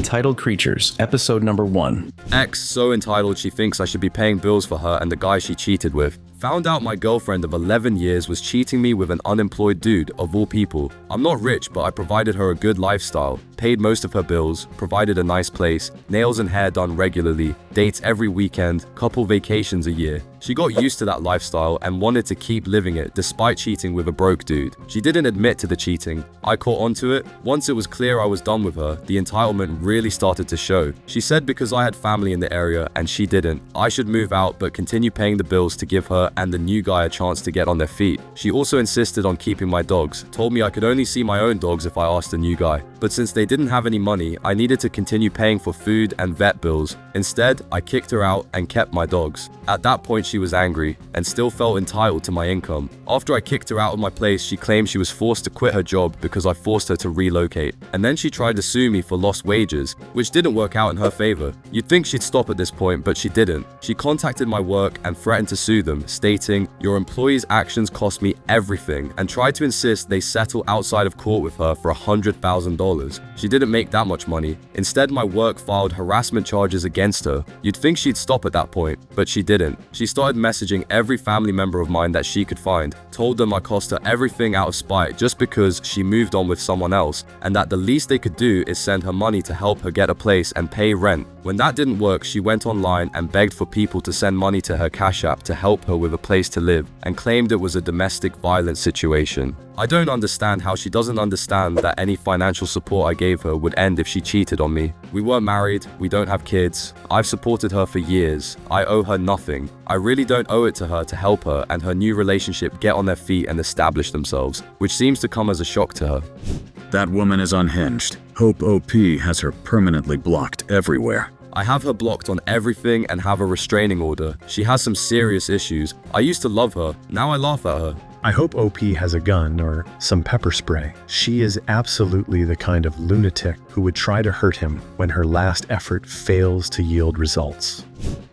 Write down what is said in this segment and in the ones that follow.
Entitled Creatures, episode number 1. Ex so entitled she thinks I should be paying bills for her and the guy she cheated with. Found out my girlfriend of 11 years was cheating me with an unemployed dude, of all people. I'm not rich, but I provided her a good lifestyle, paid most of her bills, provided a nice place, nails and hair done regularly, dates every weekend, couple vacations a year. She got used to that lifestyle and wanted to keep living it despite cheating with a broke dude. She didn't admit to the cheating. I caught onto it. Once it was clear I was done with her, the entitlement really started to show. She said because I had family in the area and she didn't, I should move out but continue paying the bills to give her and the new guy a chance to get on their feet. She also insisted on keeping my dogs, told me I could only see my own dogs if I asked the new guy. But since they didn't have any money, I needed to continue paying for food and vet bills. Instead, I kicked her out and kept my dogs. At that point, she was angry and still felt entitled to my income. After I kicked her out of my place, she claimed she was forced to quit her job because I forced her to relocate. And then she tried to sue me for lost wages, which didn't work out in her favor. You'd think she'd stop at this point, but she didn't. She contacted my work and threatened to sue them, stating, "Your employees' actions cost me everything," and tried to insist they settle outside of court with her for $100,000. She didn't make that much money. Instead, my work filed harassment charges against her. You'd think she'd stop at that point, but she didn't. She started messaging every family member of mine that she could find, told them I cost her everything out of spite just because she moved on with someone else, and that the least they could do is send her money to help her get a place and pay rent. When that didn't work, she went online and begged for people to send money to her Cash App to help her with a place to live, and claimed it was a domestic violence situation. I don't understand how she doesn't understand that any financial support I gave her would end if she cheated on me. We weren't married, we don't have kids. I've supported her for years. I owe her nothing. I really don't owe it to her to help her and her new relationship get on their feet and establish themselves, which seems to come as a shock to her. That woman is unhinged. Hope OP has her permanently blocked everywhere. I have her blocked on everything and have a restraining order. She has some serious issues. I used to love her, now I laugh at her. I hope OP has a gun or some pepper spray. She is absolutely the kind of lunatic who would try to hurt him when her last effort fails to yield results.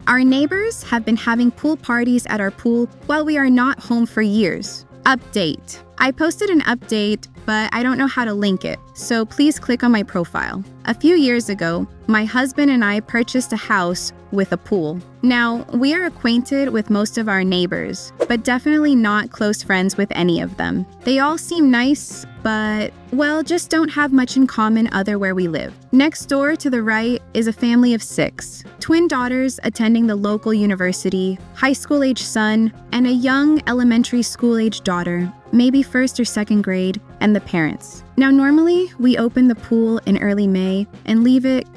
Our neighbors have been having pool parties at our pool while we are not home for years. Update. I posted an update, but I don't know how to link it, so please click on my profile. A few years ago, my husband and I purchased a house with a pool. Now, we are acquainted with most of our neighbors, but definitely not close friends with any of them. They all seem nice, but, well, just don't have much in common other where we live. Next door to the right is a family of 6. Twin daughters attending the local university, high school-age son, and a young elementary school-age daughter, maybe 1st or 2nd grade, and the parents. Now, normally, we open the pool in early May and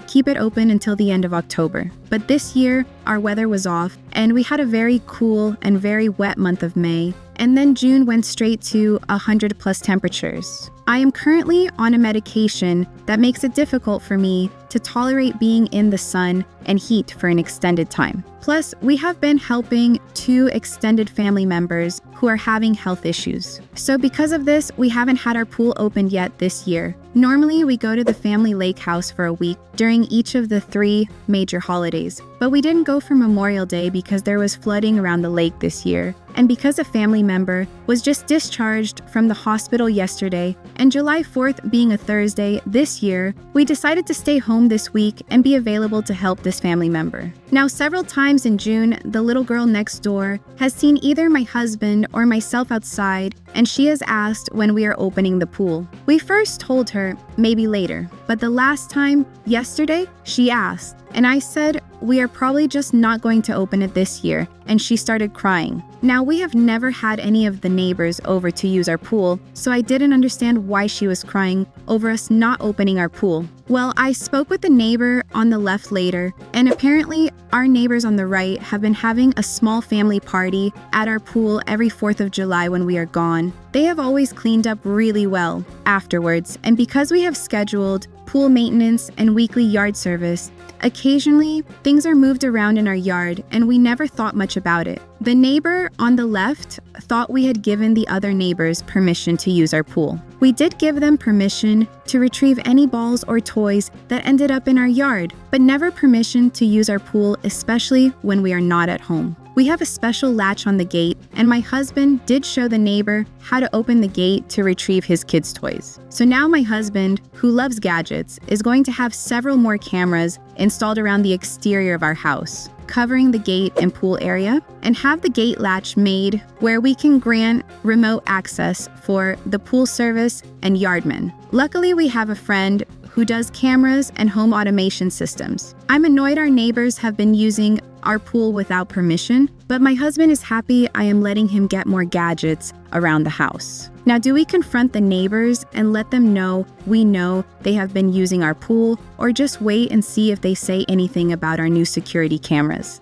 keep it open until the end of October. But this year, our weather was off, and we had a very cool and very wet month of May, and then June went straight to 100+ temperatures. I am currently on a medication that makes it difficult for me to tolerate being in the sun and heat for an extended time. Plus, we have been helping 2 extended family members who are having health issues. So because of this, we haven't had our pool opened yet this year. Normally, we go to the family lake house for a week during each of the 3 major holidays, but we didn't go for Memorial Day because there was flooding around the lake this year, and because a family member was just discharged from the hospital yesterday, and July 4th being a Thursday this year, we decided to stay home this week and be available to help this family member. Now, several times in June, the little girl next door has seen either my husband or myself outside, and she has asked when we are opening the pool. We first told her maybe later, but the last time, yesterday, she asked, and I said, we are probably just not going to open it this year, and she started crying. Now, we have never had any of the neighbors over to use our pool, so I didn't understand why she was crying over us not opening our pool. Well, I spoke with the neighbor on the left later, and apparently our neighbors on the right have been having a small family party at our pool every 4th of July when we are gone. They have always cleaned up really well afterwards, and because we have scheduled pool maintenance and weekly yard service, occasionally, things are moved around in our yard, and we never thought much about it. The neighbor on the left thought we had given the other neighbors permission to use our pool. We did give them permission to retrieve any balls or toys that ended up in our yard, but never permission to use our pool, especially when we are not at home. We have a special latch on the gate, and my husband did show the neighbor how to open the gate to retrieve his kids' toys. So now my husband, who loves gadgets, is going to have several more cameras installed around the exterior of our house, covering the gate and pool area, and have the gate latch made where we can grant remote access for the pool service and yardmen. Luckily, we have a friend who does cameras and home automation systems. I'm annoyed our neighbors have been using our pool without permission, but my husband is happy I am letting him get more gadgets around the house. Now, do we confront the neighbors and let them know we know they have been using our pool, or just wait and see if they say anything about our new security cameras?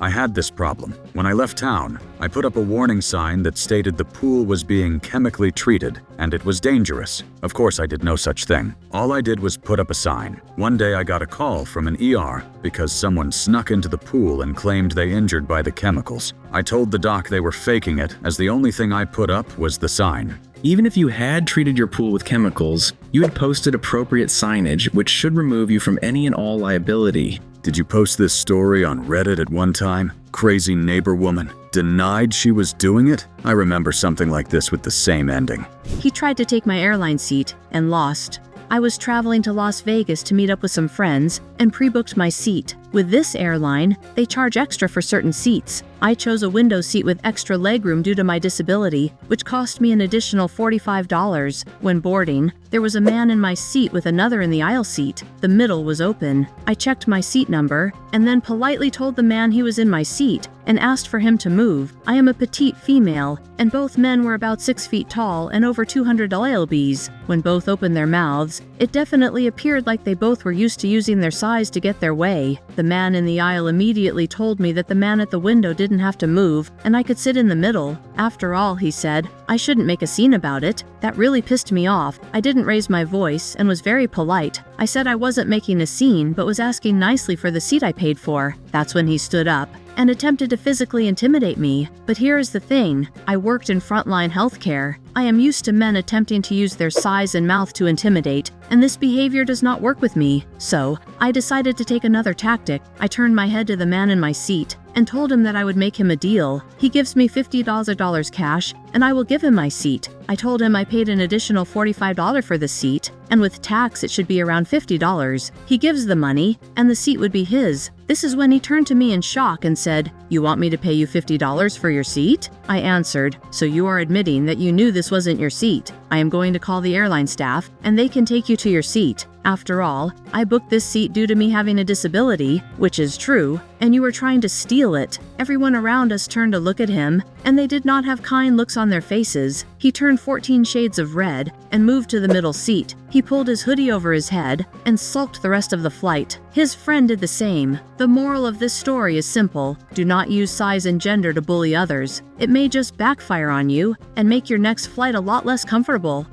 I had this problem. When I left town, I put up a warning sign that stated the pool was being chemically treated and it was dangerous. Of course, I did no such thing. All I did was put up a sign. One day I got a call from an ER because someone snuck into the pool and claimed they injured by the chemicals. I told the doc they were faking it, as the only thing I put up was the sign. Even if you had treated your pool with chemicals, you had posted appropriate signage, which should remove you from any and all liability. Did you post this story on Reddit at one time? Crazy neighbor woman denied she was doing it? I remember something like this with the same ending. He tried to take my airline seat and lost. I was traveling to Las Vegas to meet up with some friends and pre-booked my seat. With this airline, they charge extra for certain seats. I chose a window seat with extra legroom due to my disability, which cost me an additional $45. When boarding, there was a man in my seat with another in the aisle seat. The middle was open. I checked my seat number and then politely told the man he was in my seat and asked for him to move. I am a petite female, and both men were about 6 feet tall and over 200 lbs. When both opened their mouths, it definitely appeared like they both were used to using their size to get their way. The man in the aisle immediately told me that the man at the window didn't have to move and I could sit in the middle. After all, he said, I shouldn't make a scene about it. That really pissed me off. I didn't raise my voice and was very polite. I said I wasn't making a scene but was asking nicely for the seat I paid for. That's when he stood up and attempted to physically intimidate me. But here is the thing, I worked in frontline healthcare. I am used to men attempting to use their size and mouth to intimidate, and this behavior does not work with me. So, I decided to take another tactic. I turned my head to the man in my seat and told him that I would make him a deal. He gives me $50 cash, and I will give him my seat. I told him I paid an additional $45 for the seat, and with tax it should be around $50. He gives the money, and the seat would be his. This is when he turned to me in shock and said, "You want me to pay you $50 for your seat?" I answered, "So you are admitting that you knew this wasn't your seat. I am going to call the airline staff, and they can take you to your seat. After all, I booked this seat due to me having a disability, which is true, and you were trying to steal it." Everyone around us turned to look at him, and they did not have kind looks on their faces. He turned 14 shades of red and moved to the middle seat. He pulled his hoodie over his head and sulked the rest of the flight. His friend did the same. The moral of this story is simple. Do not use size and gender to bully others. It may just backfire on you and make your next flight a lot less comfortable.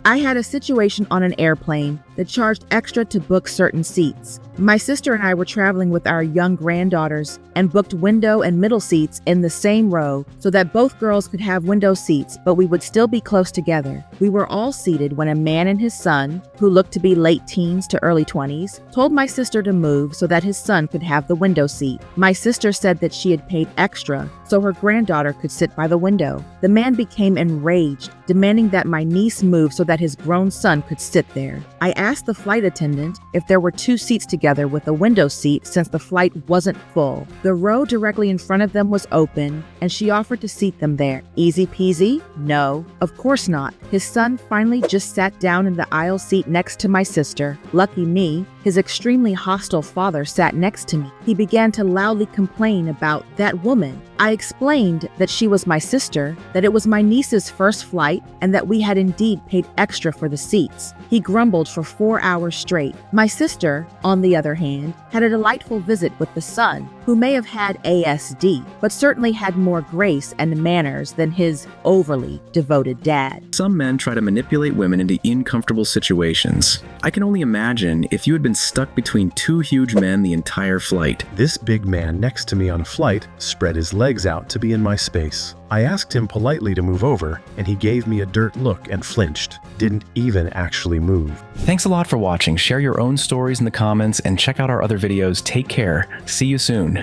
I had a situation on an airplane that charged extra to book certain seats. My sister and I were traveling with our young granddaughters and booked window and middle seats in the same row so that both girls could have window seats, but we would still be close together. We were all seated when a man and his son, who looked to be late teens to early 20s, told my sister to move so that his son could have the window seat. My sister said that she had paid extra so her granddaughter could sit by the window. The man became enraged, demanding that my niece move so that his grown son could sit there. I asked the flight attendant if there were 2 seats together with a window seat since the flight wasn't full. The row directly in front of them was open, and she offered to seat them there. Easy peasy? No, of course not. His son finally just sat down in the aisle seat next to my sister. Lucky me, his extremely hostile father sat next to me. He began to loudly complain about that woman. I explained that she was my sister, that it was my niece's first flight, and that we had indeed paid extra for the seats. He grumbled for 4 hours straight. My sister, on the other hand, had a delightful visit with the son, who may have had ASD, but certainly had more grace and manners than his overly devoted dad. Some men try to manipulate women into uncomfortable situations. I can only imagine if you had been stuck between 2 huge men the entire flight. This big man next to me on a flight spread his legs out to be in my space. I asked him politely to move over, and he gave me a dirt look and flinched. Didn't even actually move. Thanks a lot for watching. Share your own stories in the comments and check out our other videos. Take care. See you soon.